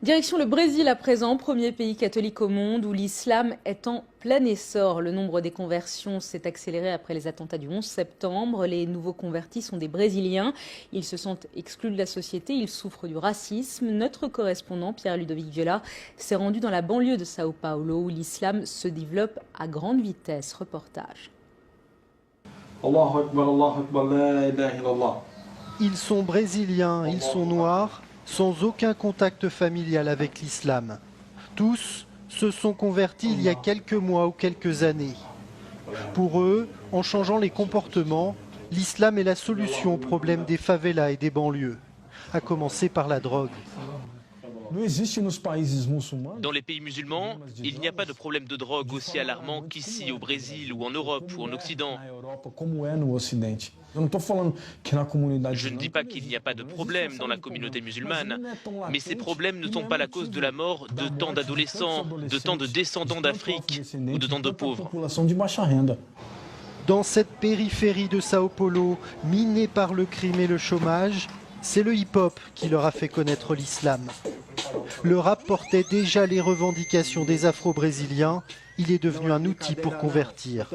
Direction le Brésil à présent, premier pays catholique au monde où l'islam est en plein essor. Le nombre des conversions s'est accéléré après les attentats du 11 septembre. Les nouveaux convertis sont des Brésiliens. Ils se sentent exclus de la société, ils souffrent du racisme. Notre correspondant Pierre-Ludovic Viola s'est rendu dans la banlieue de Sao Paulo où l'islam se développe à grande vitesse. Reportage. Ils sont brésiliens, ils sont noirs, sans aucun contact familial avec l'islam. Tous se sont convertis il y a quelques mois ou quelques années. Pour eux, en changeant les comportements, l'islam est la solution au problème des favelas et des banlieues, à commencer par la drogue. Dans les pays musulmans, il n'y a pas de problème de drogue aussi alarmant qu'ici au Brésil ou en Europe ou en Occident. Je ne dis pas qu'il n'y a pas de problème dans la communauté musulmane, mais ces problèmes ne sont pas la cause de la mort de tant d'adolescents, de tant de descendants d'Afrique ou de tant de pauvres. Dans cette périphérie de Sao Paulo, minée par le crime et le chômage, c'est le hip-hop qui leur a fait connaître l'islam. Le rap portait déjà les revendications des Afro-Brésiliens. Il est devenu un outil pour convertir.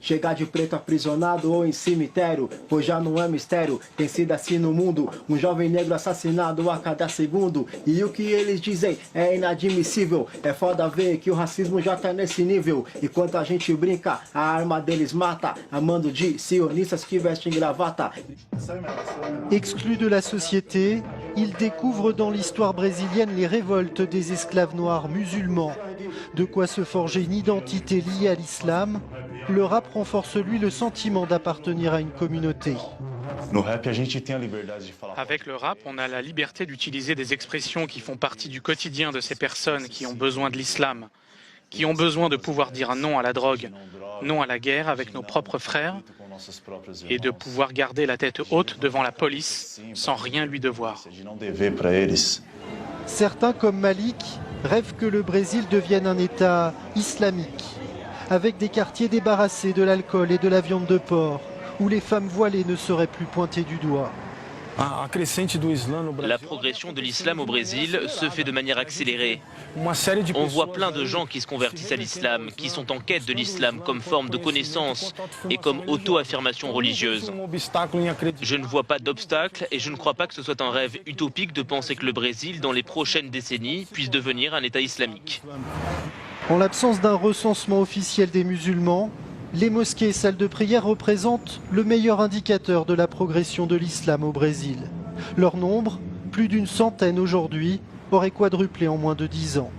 Chegar de preto aprisionado ou em cemitério, pois já não é mistério. Tem sido assim no mundo, jovem negro assassinado a cada segundo. E o que eles dizem é inadmissível. É foda ver que o racismo já tá nesse nível. E quando a gente brinca, a arma deles mata. Amando de sionistas que vestem gravata. Exclus de la société, ils découvrent dans l'histoire brésilienne les révoltes des esclaves noirs musulmans. De quoi se forger une identité liée à l'islam. Le rap renforce lui le sentiment d'appartenir à une communauté. Avec le rap, on a la liberté d'utiliser des expressions qui font partie du quotidien de ces personnes qui ont besoin de l'islam, qui ont besoin de pouvoir dire non à la drogue, non à la guerre avec nos propres frères et de pouvoir garder la tête haute devant la police sans rien lui devoir. Certains comme Malik rêvent que le Brésil devienne un État islamique, avec des quartiers débarrassés de l'alcool et de la viande de porc, où les femmes voilées ne seraient plus pointées du doigt. La progression de l'islam au Brésil se fait de manière accélérée. On voit plein de gens qui se convertissent à l'islam, qui sont en quête de l'islam comme forme de connaissance et comme auto-affirmation religieuse. Je ne vois pas d'obstacle et je ne crois pas que ce soit un rêve utopique de penser que le Brésil, dans les prochaines décennies, puisse devenir un État islamique. En l'absence d'un recensement officiel des musulmans, les mosquées et salles de prière représentent le meilleur indicateur de la progression de l'islam au Brésil. Leur nombre, plus d'une centaine aujourd'hui, aurait quadruplé en moins de 10 ans.